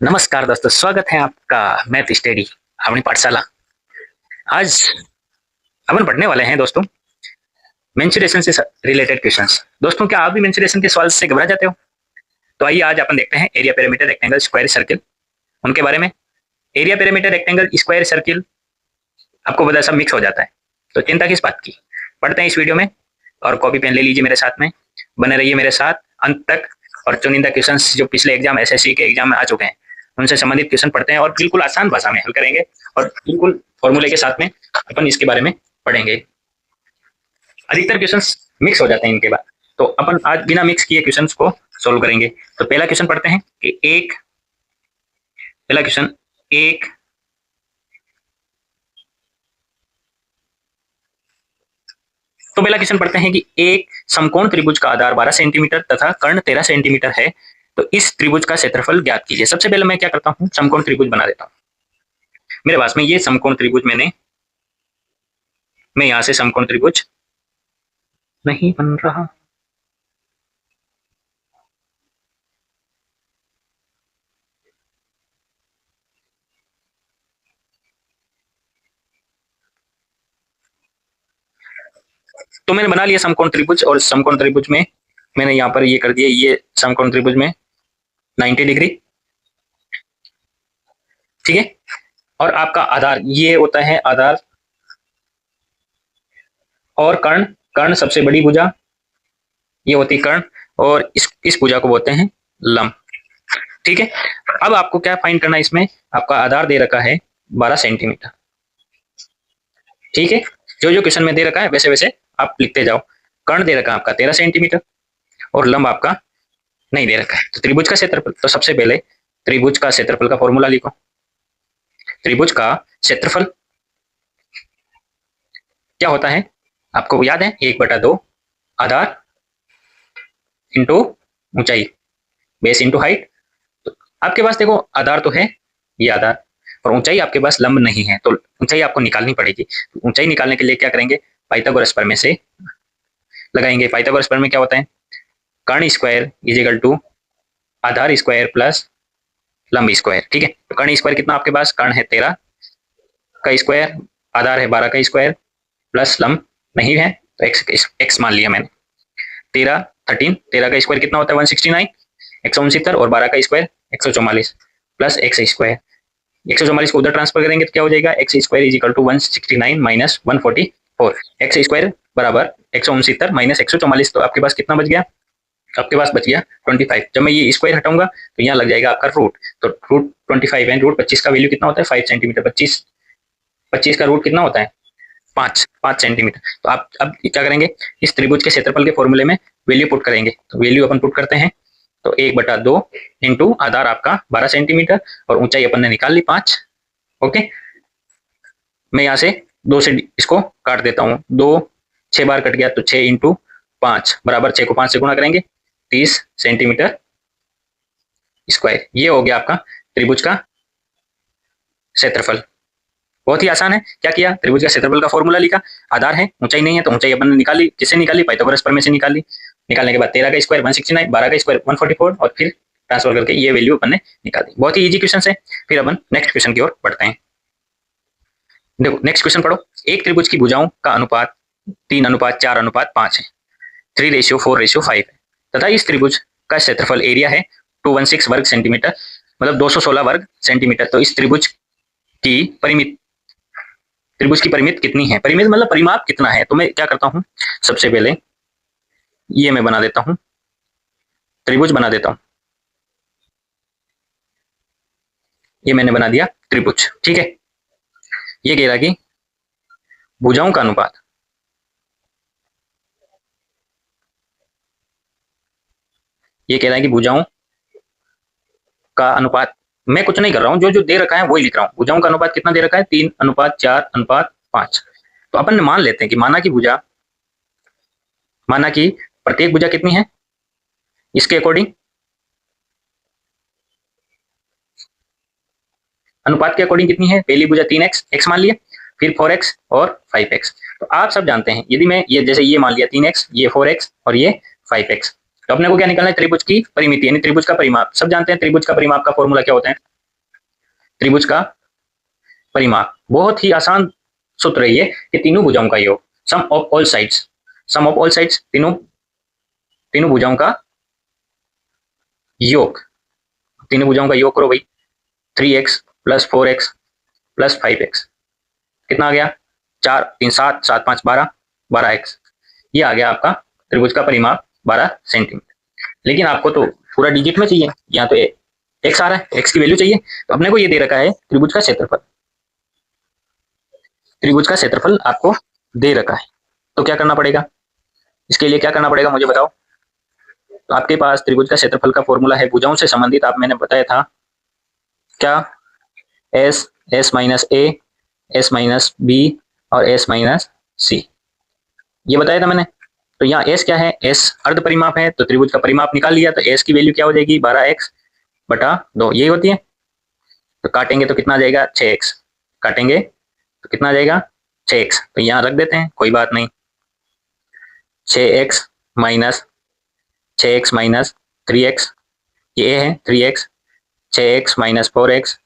नमस्कार दोस्तों, स्वागत है आपका मैथ स्टडी अपनी पाठशाला। आज अपन पढ़ने वाले हैं दोस्तों मेंसुरेशन से रिलेटेड क्वेश्चंस। दोस्तों, क्या आप भी मेंसुरेशन के सवाल से घबरा जाते हो? तो आइए आज अपन देखते हैं area, pyramid, rectangle, square, circle, उनके बारे में। Area, pyramid, rectangle, square, circle आपको पता सब मिक्स हो जाता है, तो चिंता किस बात की। पढ़ते हैं इस वीडियो में, और कॉपी पेन ले लीजिए मेरे साथ में, बने रहिए मेरे साथ अंत तक। और चुनिंदा क्वेश्चंस जो पिछले एग्जाम एसएससी के एग्जाम में आ चुके हैं उनसे संबंधित क्वेश्चन पढ़ते हैं और बिल्कुल आसान भाषा में हल करेंगे, और बिल्कुल फॉर्मूले के साथ में अपन इसके बारे में पढ़ेंगे। अधिकतर क्वेश्चंस मिक्स हो जाते हैं इनके बाद, तो अपन आज बिना मिक्स किए क्वेश्चंस को सोल्व करेंगे। तो पहला क्वेश्चन पढ़ते हैं कि पहला क्वेश्चन एक तो पहला क्वेश्चन पढ़ते हैं कि एक समकोण त्रिभुज का आधार 12 सेंटीमीटर तथा कर्ण 13 सेंटीमीटर है, तो इस त्रिभुज का क्षेत्रफल ज्ञात कीजिए। सबसे पहले मैं क्या करता हूँ, समकोण त्रिभुज बना देता हूँ। मेरे पास में ये समकोण त्रिभुज मैं यहां से समकोण त्रिभुज नहीं बन रहा। तो मैंने बना लिया समकोण त्रिभुज, और समकोण त्रिभुज में मैंने यहाँ पर ये कर दिया, ये समकोण त्रिभुज में 90 डिग्री, ठीक है। और आपका आधार ये होता है आधार, और कर्ण, कर्ण सबसे बड़ी भुजा ये होती कर्ण, और इस भुजा को बोलते हैं लंब, ठीक है। अब आपको क्या फाइंड करना है, इसमें आपका आधार दे रखा है 12 सेंटीमीटर, ठीक है। जो जो क्वेश्चन में दे रखा है वैसे वैसे आप लिखते जाओ। कर्ण दे रखा है आपका 13 सेंटीमीटर, और लंब आपका नहीं दे रखा है। तो त्रिभुज का क्षेत्रफल, तो सबसे पहले त्रिभुज का क्षेत्रफल का फॉर्मूला लिखो। त्रिभुज का क्षेत्रफल क्या होता है, आपको याद है, 1/2 आधार इंटू ऊंचाई, बेस इंटू हाइट। तो आपके पास देखो आधार तो है ये आधार, और ऊंचाई आपके पास लंब नहीं है, तो ऊंचाई आपको निकालनी पड़ेगी। ऊंचाई निकालने के लिए क्या करेंगे, पाइथागोरस प्रमेय से लगाएंगे। पाइथागोरस प्रमेय क्या होता है, कर्ण स्क्वायर इज इक्वल टू आधार स्क्वायर प्लस लंब स्क्वायर, ठीक है। तो कर्ण स्क्वायर कितना आपके पास, कर्ण है 13 का स्क्वायर, आधार है 12 का स्क्वायर, प्लस लंब नहीं है तो एक्स मान लिया मैंने। 13 का स्क्वायर कितना होता है 169, 169, और 12 का स्क्वायर 144 प्लस एक्स स्क्वायर। 144 को उधर ट्रांसफर करेंगे तो क्या हो जाएगा, x square is equal to 169 minus 144। X square बराबर 169 माइनस 144, तो आपके पास कितना बच गया, आपके पास बच गया 25। जब मैं ये स्क्वायर हटाऊंगा तो यहाँ लग जाएगा आपका रूट, तो रूट 25 है, रूट 25 का वैल्यू कितना होता है 5 सेंटीमीटर। 25 का रूट कितना होता है 5 सेंटीमीटर। तो आप अब क्या करेंगे, इस त्रिभुज के क्षेत्रफल के फॉर्मूले में वैल्यू पुट करेंगे। तो वैल्यू अपन पुट करते हैं, तो 1/2 इंटू आधार आपका 12 सेंटीमीटर, और ऊंचाई अपन ने निकाल ली 5। ओके, मैं यहाँ से 2 से इसको काट देता हूँ, 2 6 बार कट गया, तो 6 इंटू 5 बराबर 6 को 5 से गुणा करेंगे 30 सेंटीमीटर स्क्वायर। ये हो गया आपका त्रिभुज का क्षेत्रफल। बहुत ही आसान है। क्या किया, त्रिभुज का क्षेत्रफल का फॉर्मूला लिखा, आधार है, ऊंचाई नहीं है, तो ऊंचाई अपन ने निकाली, किससे निकाली, पाइथागोरस प्रमेय से निकाली। निकालने के बाद 13 का स्क्वायर 169, 12 का स्क्वायर 144, और फिर ट्रांसफर करके ये वैल्यू अपन ने निकाली। बहुत ही इजी क्वेश्चन है। फिर अपन नेक्स्ट क्वेश्चन की ओर बढ़ते हैं। देखो नेक्स्ट क्वेश्चन पढ़ो। एक त्रिभुज की भुजाओं का अनुपात 3:4:5 है, 3:4:5 है, तथा इस त्रिभुज का क्षेत्रफल एरिया है 216 वर्ग सेंटीमीटर, मतलब 216 वर्ग सेंटीमीटर। तो इस त्रिभुज की परिमित कितनी है, परिमित मतलब परिमाप कितना है। तो मैं क्या करता हूं, सबसे पहले ये मैं बना देता हूं, त्रिभुज बना देता हूं। ये मैंने बना दिया त्रिभुज, ठीक है। ये कह रहा कि भुजाओं का अनुपात, ये कह रहा है कि भुजाओं का अनुपात, मैं कुछ नहीं कर रहा हूं, जो जो दे रखा है वही लिख रहा हूं। भुजाओं का अनुपात कितना दे रखा है, 3:4:5। तो अपन मान लेते हैं कि माना कि प्रत्येक भुजा कितनी है, इसके अकॉर्डिंग अनुपात के अकॉर्डिंग कितनी है, पहली भुजा 3x, x मान लिया, फिर 4x और 5x। तो आप सब जानते हैं, यदि मैं ये जैसे ये मान लिया 3x, ये 4x और ये 5x, तो अपने को क्या निकालना है, त्रिभुज की परिमिति यानी त्रिभुज का परिमाप। सब जानते हैं त्रिभुज का परिमाप का फॉर्मूला क्या होता है। त्रिभुज का परिमाप बहुत ही आसान सूत्र है ये कि तीनों भुजाओं का योग, sum of all sides, sum of all sides, तीनों तीनों भुजाओं का योग, तीनों भुजाओं का योग करो भाई, 3x plus 4x plus 5x कितना आ गया, 4 3 7 7 5 12 12x, ये आ गया आपका त्रिभुज का परिमाप 12 सेंटीमीटर। लेकिन आपको तो पूरा डिजिट में चाहिए, यहाँ तो एक्स आ रहा है, एक्स की वैल्यू चाहिए, तो अपने को ये दे रखा है त्रिभुज का क्षेत्रफल, त्रिभुज का क्षेत्रफल आपको दे रखा है। तो क्या करना पड़ेगा, इसके लिए क्या करना पड़ेगा मुझे बताओ। तो आपके पास त्रिभुज का क्षेत्रफल का फॉर्मूला है भुजाओं से संबंधित, आप मैंने बताया था क्या, एस, एस माइनस ए, एस माइनस बी और एस माइनस सी, ये बताया था मैंने। तो यहाँ एस क्या है, एस अर्ध परिमाप है, तो त्रिभुज का परिमाप निकाल लिया, तो एस की वैल्यू क्या हो जाएगी 12x बटा 2, यही होती है। तो काटेंगे तो कितना आ जाएगा 6x, काटेंगे तो कितना आ जाएगा 6x, तो यहाँ रख देते हैं कोई बात नहीं, 6x minus 6x minus 3x, ये है 3x, 6x minus 4x,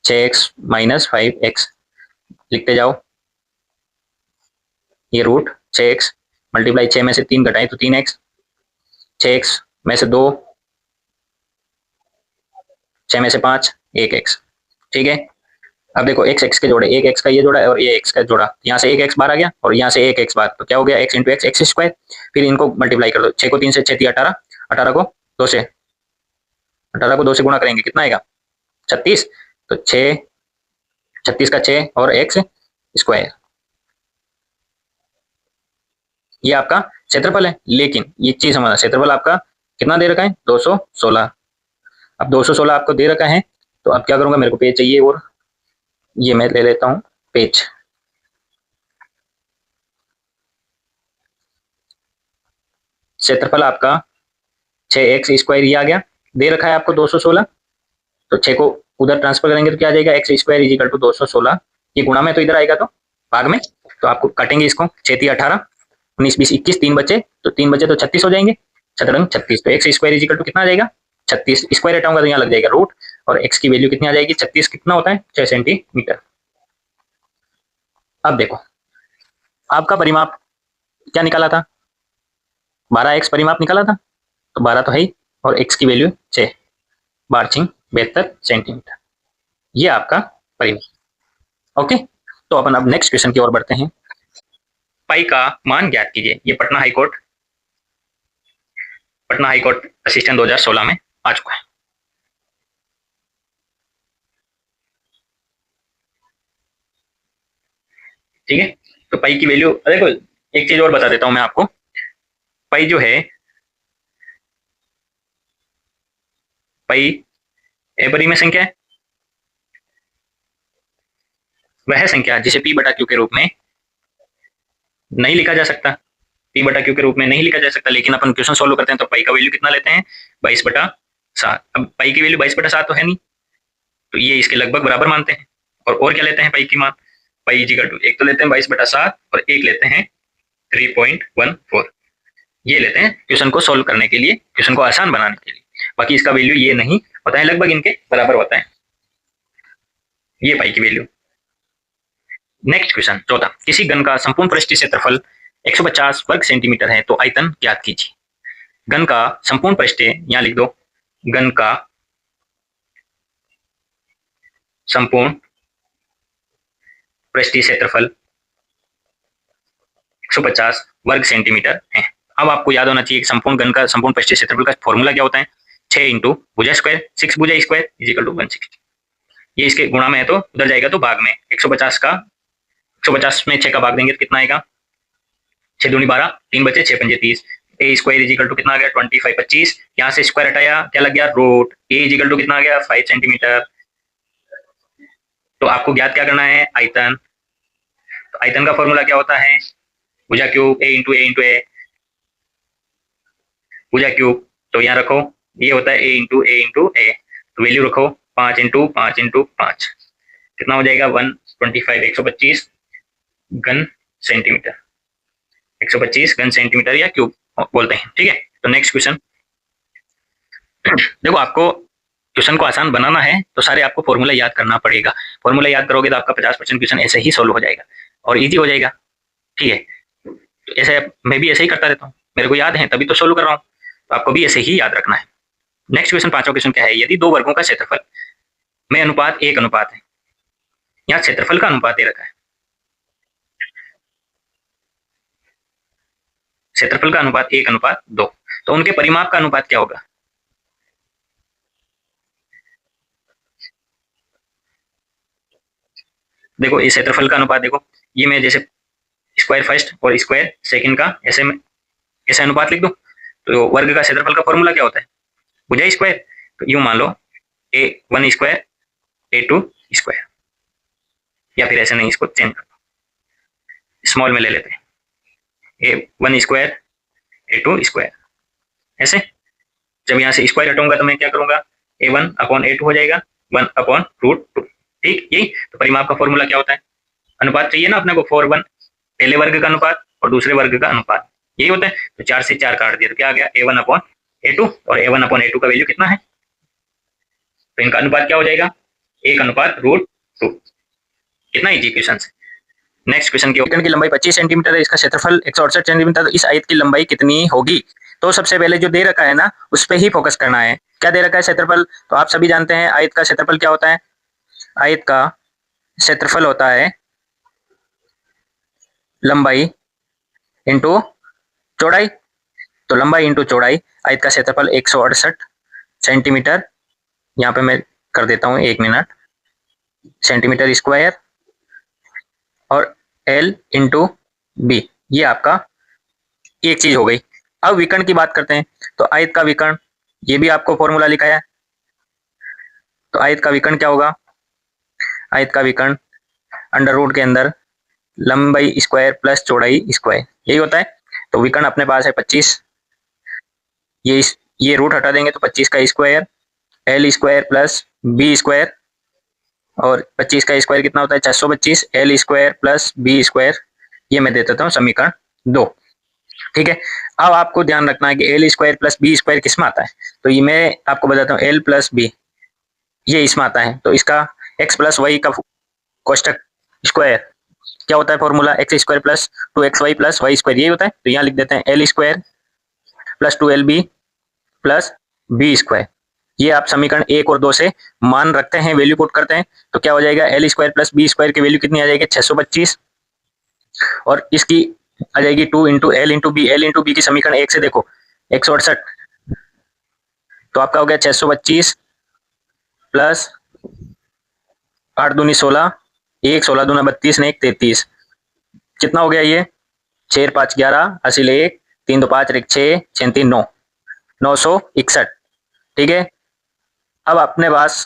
6x minus 5x, लिखते जाओ, ये रूट 6x मल्टीप्लाई 6 में से 3 घटाए तो 3x, 6x में से 2, 6 में से 5, 1x, ठीक है। अब देखो x x के जोड़े, एक x का ये जोड़ा और ये x का जोड़ा, यहाँ से एक x बार आ गया और यहाँ से एक x बार, तो क्या हो गया x into x, x square. फिर इनको मल्टीप्लाई कर दो, 6 को 3 से 6 थी 18, 18 को 2 से, 18 को 2 से गुणा करेंगे कितना आएगा 36, तो 6, 36 का 6 और x स्क्वायर, ये आपका क्षेत्रफल है। लेकिन ये चीज समझना, क्षेत्रफल आपका कितना दे रखा है 216। अब 216 आपको दे रखा है, तो अब क्या करूंगा, मेरे को पेज चाहिए और ये मैं ले लेता हूं पेज। क्षेत्रफल आपका 6x स्क्वायर ये आ गया, दे रखा है आपको 216, तो 6 को उधर ट्रांसफर करेंगे तो क्या आ जाएगा x square is equal to 216, ये गुणा में तो इधर आएगा तो भाग में, तो आपको काटेंगे इसको, 6 18 19 20 21, 3 बचे तो 3 बचे तो 36 हो जाएंगे, चतुरंग 36, तो x square is equal to कितना आ जाएगा 36, स्क्वायर हटाऊंगा तो यहाँ लग जाएगा रूट, और एक्स की वैल्यू कितनी आ जाएगी 36 कितना होता है 6 सेंटीमीटर। अब देखो आपका परिमाप क्या निकाला था, 12x परिमाप निकाला था, तो 12 तो है ही, और x की वैल्यू 6, 72 सेंटीमीटर, ये आपका परिमाप। ओके, तो अपन अब नेक्स्ट क्वेश्चन की ओर बढ़ते हैं। पाई का मान ज्ञात कीजिए, ये पटना हाईकोर्ट असिस्टेंट 2016 में आ चुका है। ठीक है, तो पाई की वैल्यू देखो, एक चीज और बता देता हूं मैं आपको, पाई जो है, पाई अपरिमेय संख्या है, वह संख्या जिसे p बटा क्यू के रूप में नहीं लिखा जा सकता, p बटा क्यू के रूप में नहीं लिखा जा सकता, लेकिन अपन क्वेश्चन सॉल्व करते हैं तो पाई का वैल्यू कितना लेते हैं 22/7। अब पाई की वैल्यू 22/7 तो है नहीं, तो ये इसके लगभग बराबर मानते हैं, और क्या लेते हैं पाई की मान, पाई इजिकल टू एक तो लेते हैं 22/7 और एक लेते हैं 3.14, ये लेते हैं क्वेश्चन को सॉल्व करने के लिए, क्वेश्चन को आसान बनाने के लिए, बाकी इसका वैल्यू ये नहीं होता है, लगभग इनके बराबर होता है ये पाई की वैल्यू। नेक्स्ट क्वेश्चन 14, किसी घन का संपूर्ण पृष्ठीय क्षेत्रफल 150 वर्ग सेंटीमीटर है तो आयतन ज्ञात कीजिए। घन का संपूर्ण पृष्ठीय, यहाँ लिख दो, घन का संपूर्ण पृष्ठीय क्षेत्रफल 150 वर्ग सेंटीमीटर है। अब आपको याद होना चाहिए कि संपूर्ण घन का संपूर्ण पृष्ठीय क्षेत्रफल का फॉर्मूला क्या होता है, 6 इंटू भुजा स्क्वायर, 6 भुजा स्क्वायर इज इक्वल टू 160, ये इसके गुणा में है तो उधर जाएगा तो भाग में, 150 में 6 का भाग देंगे तो कितना आएगा 6 दूनी 12, 3 बचे 6 पंजे 30, ए स्क्वायर इज इक्वल टू कितना आ गया 25 25, यहाँ से स्क्वायर हटाया क्या लग गया root, a is equal to कितना आ गया 5 सेंटीमीटर। तो आपको ज्ञात क्या करना है आयतन, तो आयतन का फॉर्मूला क्या होता है भुजा क्यूब ए इंटू ए, भुजा क्यूब, तो यहाँ रखो ये होता है ए, तो वैल्यू रखो 5 इंटू 5 कितना हो जाएगा 125, 125 घन सेंटीमीटर, 125 घन सेंटीमीटर या क्यूब बोलते हैं। ठीक है, तो नेक्स्ट क्वेश्चन। देखो, आपको क्वेश्चन को आसान बनाना है तो सारे आपको फॉर्मूला याद करना पड़ेगा। फॉर्मूला याद करोगे तो आपका 50% क्वेश्चन ऐसे ही सोल्व हो जाएगा और इजी हो जाएगा। ठीक है, तो ऐसे मैं भी ऐसे ही करता रहता हूँ, मेरे को याद है तभी तो सोल्व कर रहा हूँ, तो आपको भी ऐसे ही याद रखना है। नेक्स्ट क्वेश्चन, पांचवा क्वेश्चन क्या है, यदि दो वर्गों का क्षेत्रफल में अनुपात 1 अनुपात है, यहाँ क्षेत्रफल का अनुपात दे रखा है, क्षेत्रफल का अनुपात 1 अनुपात 2, तो उनके परिमाप का अनुपात क्या होगा। देखो, इस क्षेत्रफल का अनुपात देखो, ये मैं जैसे स्क्वायर फर्स्ट और स्क्वायर सेकंड का ऐसे में ऐसे अनुपात लिख दूं, तो वर्ग का क्षेत्रफल का फॉर्मूला क्या होता है, भुजा स्क्वायर। तो यूं मान लो A1 स्क्वायर A2 स्क्वायर, या फिर ऐसे नहीं, इसको चेंज कर दो, स्मॉल में ले लेते हैं, A1 स्क्वायर A2 स्क्वायर। ऐसे जब यहाँ से स्क्वायर हटाऊंगा तो मैं क्या करूंगा, A1/A2 हो जाएगा 1/√2। ठीक, यही तो परिमाप का फॉर्मूला क्या होता है, अनुपात चाहिए ना अपने को 4:1, पहले वर्ग का अनुपात और दूसरे वर्ग का अनुपात, यही होता है। तो 4 से 4 काट दिया तो क्या आ गया, A1/A2, और A1/A2 का वैल्यू कितना है, तो इनका अनुपात क्या हो जाएगा, 1/√2। कितना इजी क्वेश्चन है। नेक्स्ट क्वेश्चन की लंबाई 25 सेंटीमीटर है, इसका क्षेत्रफल 168 सेंटीमीटर, तो इस आयत की लंबाई कितनी होगी। तो सबसे पहले जो दे रखा है ना उस पे ही फोकस करना है। क्या दे रखा है, क्षेत्रफल, तो आप सभी जानते हैं आयत का क्षेत्रफल क्या होता है, आयत का क्षेत्रफल होता है लंबाई इंटू चौड़ाई। तो लंबाई इंटू चौड़ाई, आयत का क्षेत्रफल 168 सेंटीमीटर, यहाँ पे मैं कर देता हूँ 1 मिनट, सेंटीमीटर स्क्वायर, और L इंटू बी, ये आपका एक चीज हो गई। अब विकर्ण की बात करते हैं, तो आयत का विकर्ण, ये भी आपको फॉर्मूला लिखा है। तो आयत का विकर्ण क्या होगा, आयत का विकर्ण अंडर रूट के अंदर लंबाई स्क्वायर प्लस चौड़ाई स्क्वायर, यही होता है। तो विकर्ण अपने पास है 25, ये रूट हटा देंगे तो 25 का square, L square plus b square, और 25 का स्क्वायर कितना होता है 625, L square plus b square, ये मैं दे देता हूँ समीकरण 2। ठीक है, अब आपको ध्यान रखना है कि l square plus b square किस में आता है, तो ये मैं आपको बताता हूँ, एल प्लस बी ये इसमें आता है, तो इसका एक्स प्लस वाई का कोष्टक स्क्वायर क्या होता है, formula x square plus 2xy plus y square, यही होता है। तो यहाँ लिख देते हैं l square plus 2lb plus b square, ये आप समीकरण 1 और 2 से मान रखते हैं, वैल्यू पुट करते हैं, तो क्या हो जाएगा, l square plus b square की वैल्यू कितनी आ जाएगी 625, और इसकी आ जाएगी 2 into l into b, l into b की समीकरण 1 से देखो 168, तो आपका हो गया 625 प्लस 8 दूनी 16, 1 16 दूना 32 ने 1 33, कितना हो गया ये 6 5 11 80 1 3 2 5 1 6 6 3 9 961। ठीक है, अब अपने पास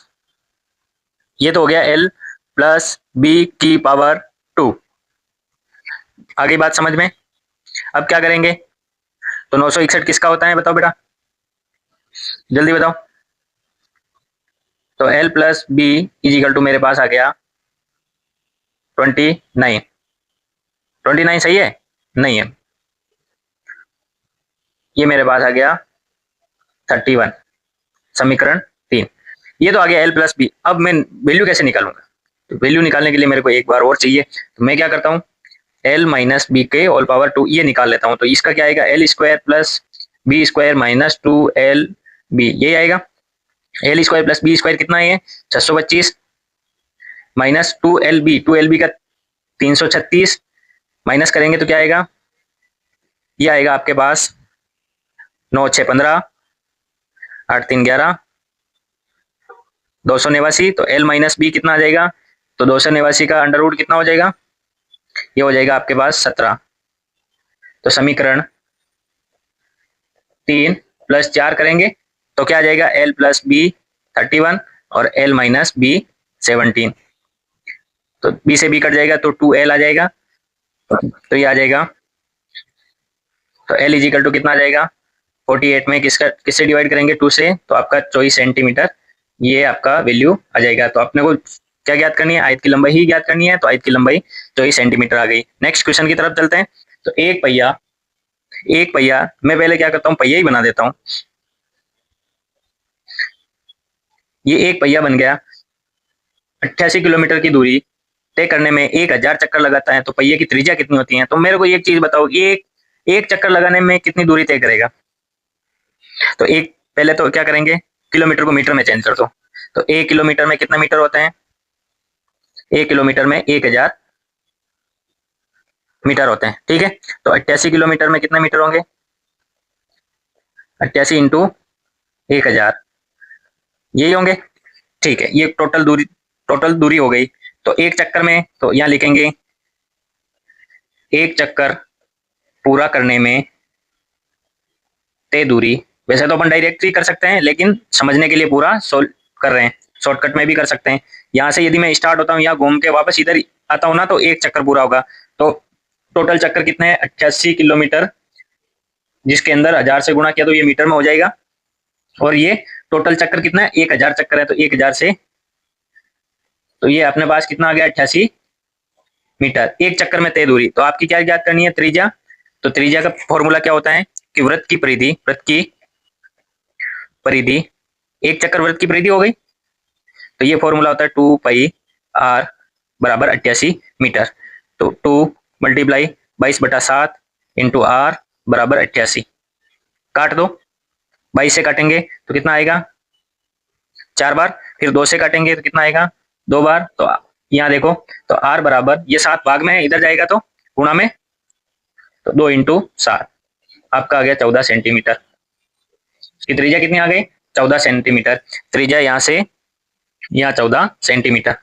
ये तो हो गया एल प्लस बी की पावर 2, आगे बात समझ में। अब क्या करेंगे, तो 961 किसका होता है बताओ बेटा, जल्दी बताओ। तो L plus b equal to मेरे पास आ गया 29, 29 सही है, नहीं है, ये मेरे पास आ गया 31, समीकरण 3, ये तो आ गया L प्लस बी। अब मैं वैल्यू कैसे निकालूंगा, तो वैल्यू निकालने के लिए मेरे को एक बार और चाहिए, तो मैं क्या करता हूँ, L माइनस बी के होल पावर 2 ये निकाल लेता हूँ, तो इसका क्या आएगा, L square plus b square minus 2L b, ये आएगा। L square plus b square कितना है 625 माइनस 2LB का 336, माइनस करेंगे तो क्या आएगा, ये आएगा आपके पास 9 6 15 8 3 11 289, तो L माइनस बी कितना आ जाएगा, तो 289 का अंडर रूट कितना हो जाएगा, ये हो जाएगा आपके पास 17। तो समीकरण 3 प्लस 4 करेंगे तो क्या आ जाएगा, L प्लस बी 31 और L माइनस बी 17, तो बी से बी कट जाएगा तो 2L आ जाएगा, तो ये आ जाएगा, तो L इजिकल टू कितना आ जाएगा 48 में किससे डिवाइड करेंगे 2 से, तो आपका 24 सेंटीमीटर ये आपका वैल्यू आ जाएगा। तो अपने को क्या ज्ञात करनी है, आयत की लंबाई ही ज्ञात करनी है, तो आयत की लंबाई 24 सेंटीमीटर आ गई। नेक्स्ट क्वेश्चन की तरफ चलते हैं। तो एक पहिया एक पहिया, मैं पहले क्या करता हूँ, पहिया ही बना देता हूँ। ये एक पहिया बन गया। 88 किलोमीटर की दूरी तय करने में 1000 चक्कर लगाता है, तो पहिए की त्रिज्या कितनी होती है? तो मेरे को एक चीज बताओ, एक एक चक्कर लगाने में कितनी दूरी तय करेगा? तो एक पहले तो क्या करेंगे, किलोमीटर को मीटर में चेंज कर दो। तो 1 किलोमीटर में कितना मीटर होते हैं? 1 किलोमीटर में 1000 मीटर होते हैं, ठीक है। तो 88 किलोमीटर में कितने मीटर होंगे? 88 इंटू 1000, यही होंगे, ठीक है। ये टोटल दूरी हो गई। तो एक चक्कर में, तो यहाँ लिखेंगे एक चक्कर पूरा करने में तय दूरी। वैसे तो अपन डायरेक्ट ही कर सकते हैं, लेकिन समझने के लिए पूरा सोल्व कर रहे हैं, शॉर्टकट में भी कर सकते हैं। यहाँ से यदि मैं स्टार्ट होता हूँ, यहाँ घूम के वापस इधर आता हूँ ना, तो एक चक्कर पूरा होगा। तो टोटल चक्कर कितने हैं? 88 किलोमीटर, जिसके अंदर 1000 से गुणा किया तो ये मीटर में हो जाएगा। और ये टोटल चक्कर कितना है? 1000 चक्कर है, तो 1000 से, तो ये अपने पास कितना आ गया? 88 मीटर। एक चक्कर में तय दूरी। तो आपकी क्या याद करनी है? त्रिज्या। तो त्रिज्या का फॉर्मूला क्या होता है कि वृत्त की परिधि, एक चक्कर वृत्त की परिधि हो गई। तो ये फॉर्मूला होता है 2πr बराबर 88 मीटर। तो 2 मल्टीप्लाई 22/7 इंटू आर बराबर 88। काट दो, 22 से काटेंगे तो कितना आएगा? 4 बार। फिर 2 से काटेंगे तो कितना आएगा? 2 बार। तो यहाँ देखो, तो आर बराबर, ये 7 भाग में है, इधर जाएगा तो गुणा में, तो 2 इंटू 7, आपका आ गया 14 सेंटीमीटर। इसकी त्रिज्या कितनी आ गई? 14 सेंटीमीटर। त्रिज्या यहाँ से यहाँ 14 सेंटीमीटर,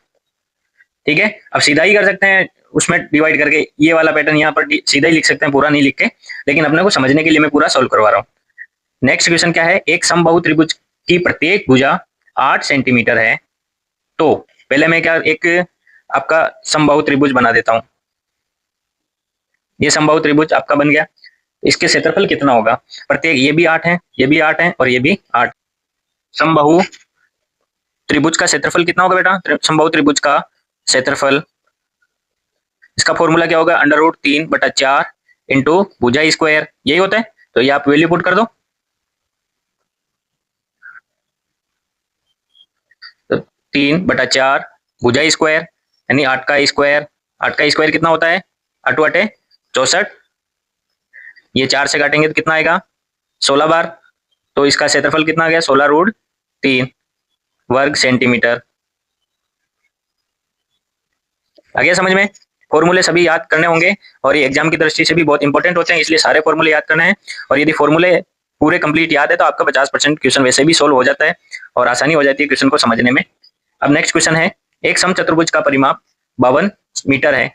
ठीक है। अब सीधा ही कर सकते हैं, उसमें डिवाइड करके ये वाला पैटर्न यहाँ पर सीधा ही लिख सकते हैं, पूरा नहीं लिख के, लेकिन अपने को समझने के लिए मैं पूरा सोल्व करवा रहा हूँ। नेक्स्ट क्वेश्चन क्या है? एक समबाहु त्रिभुज की प्रत्येक भुजा 8 सेंटीमीटर है। तो पहले मैं क्या, एक आपका समबाहु त्रिभुज बना देता हूँ। ये समबाहु त्रिभुज आपका बन गया। इसके क्षेत्रफल कितना होगा? प्रत्येक, ये भी 8 है, ये भी 8 है, और ये भी 8। समबाहु त्रिभुज का क्षेत्रफल कितना होगा बेटा? समबाहु त्रिभुज का क्षेत्रफल, इसका फॉर्मूला क्या होगा? √3/4 इंटू भुजा स्क्वायर, यही होता है। तो ये आप वैल्यू पुट कर दो। तो 3/4 भुजा स्क्वायर, यानी 8 का स्क्वायर। 8 का स्क्वायर कितना होता है? 8 8 64। ये 4 से काटेंगे तो कितना आएगा? 16 बार। तो इसका क्षेत्रफल कितना आ गया? 16√3 वर्ग सेंटीमीटर। आ गया समझ में? फॉर्मूले सभी याद करने होंगे, और ये एग्जाम की दृष्टि से भी बहुत इंपॉर्टेंट होते हैं, इसलिए सारे फॉर्मूले याद करने हैं। और यदि फॉर्मूले पूरे कंप्लीट याद है तो आपका 50% क्वेश्चन वैसे भी सोल्व हो जाता है, और आसानी हो जाती है क्वेश्चन को समझने में। अब नेक्स्ट क्वेश्चन है, एक समचतुर्भुज का परिमाप 52 मीटर है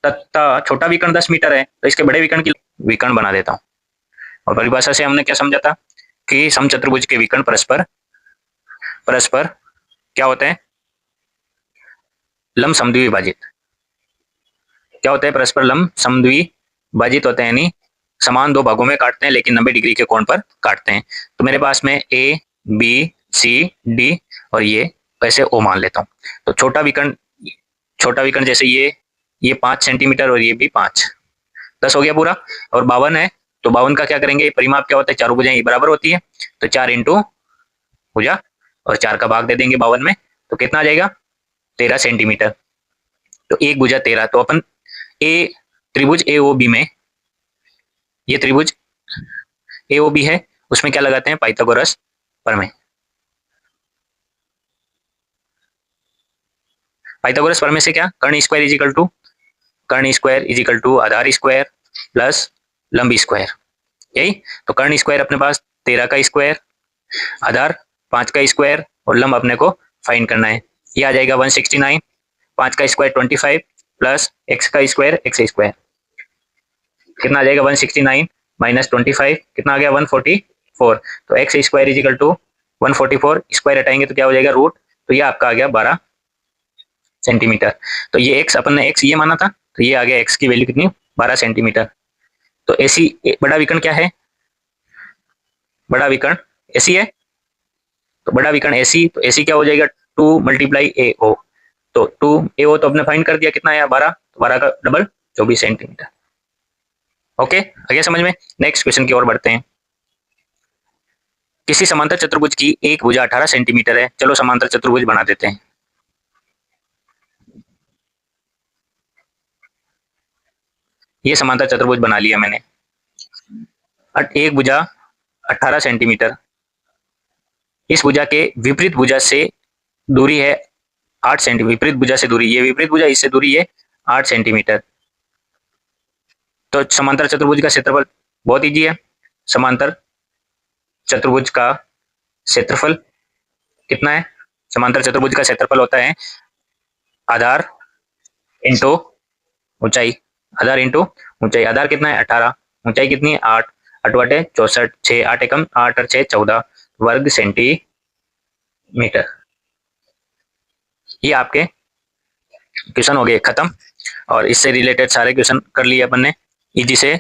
तथा छोटा विकर्ण 10 मीटर है, तो इसके बड़े विकर्ण की विकर्ण बना देता हूँ। और परिभाषा से हमने क्या समझा था कि समचतुर्भुज के विकर्ण परस्पर परस्पर क्या होते हैं? लंब समद्विभाजित। क्या होता है? परस्पर लंब समद्विभाजित होते हैं, यानी समान दो भागों में काटते हैं, लेकिन 90 डिग्री के कोण पर काटते हैं। तो मेरे पास में ए बी सी डी और ये ऐसे ओ मान लेता हूँ। तो छोटा विकर्ण जैसे ये 5 सेंटीमीटर और ये भी 5, 10 हो गया पूरा। और 52 है, तो 52 का क्या करेंगे? परिमाप क्या होता है? चारों भुजाएं बराबर होती है, तो 4 इंटू भुजा और 4 का भाग दे देंगे 52 में, तो कितना आ जाएगा? 13 सेंटीमीटर। तो एक भुजा 13। तो अपन त्रिभुज AOB में, ये त्रिभुज AOB है, उसमें क्या लगाते हैं? पाइथागोरस प्रमेय। पाइथागोरस प्रमेय से क्या? कर्ण स्क्वायर इजिकल टू आधार स्क्वायर प्लस लंब स्क्वायर, यही। तो कर्ण स्क्वायर अपने पास 13 का स्क्वायर, आधार 5 का स्क्वायर, और लंब अपने को फाइंड करना है। ये आ जाएगा 169, 5 का स्क्वायर 25 प्लस x का स्क्वायर x स्क्वायर, कितना आ जाएगा? 169 माइनस 25, कितना आ गया? 144। तो x square is equal to 144, square हटाएंगे तो क्या हो जाएगा? रूट। तो ये आपका आ गया 12 सेंटीमीटर। तो ये एक्स, अपन ने एक्स ये माना था, तो ये आ गया एक्स की वैल्यू कितनी? 12 सेंटीमीटर। तो एसी, बड़ा विकर्ण क्या है? बड़ा विकर्ण एसी है। तो बड़ा विकर्ण एसी, तो एसी क्या हो जाएगा? 2 मल्टीप्लाई AO। तो 2 AO तो आपने फाइंड कर दिया, कितना आया? 12। तो 12 का डबल 24 सेंटीमीटर। ओके, आगे समझ में। नेक्स्ट क्वेश्चन की ओर बढ़ते हैं। किसी समांतर चतुर्भुज की एक भुजा 18 सेंटीमीटर है। चलो समांतर चतुर्भुज बना देते हैं। ये समांतर चतुर्भुज बना लिया मैंने। एक भुजा 18 सेंटीमीटर, इस भुजा के विपरीत भुजा से दूरी है 8 सेंटीमीटर। विपरीत भुजा से दूरी, ये विपरीत भुजा, इससे दूरी है 8 सेंटीमीटर। तो समांतर चतुर्भुज का क्षेत्रफल बहुत इजी है। समांतर चतुर्भुज का क्षेत्रफल कितना है? समांतर चतुर्भुज का क्षेत्रफल होता है आधार इंटू ऊंचाई। आधार इंटू ऊंचाई। आधार कितना है? 18। ऊंचाई कितनी है? 8। 8 बटे 64, 6 8 एकम 8 और 6 14 वर्ग सेंटीमीटर। ये आपके क्वेश्चन हो गए खत्म, और इससे रिलेटेड सारे क्वेश्चन कर लिए अपन ने, इजी से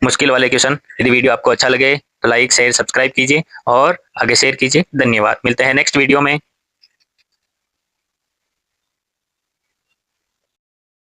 मुश्किल वाले क्वेश्चन। यदि वीडियो आपको अच्छा लगे तो लाइक शेयर सब्सक्राइब कीजिए और आगे शेयर कीजिए। धन्यवाद। मिलते हैं नेक्स्ट वीडियो में।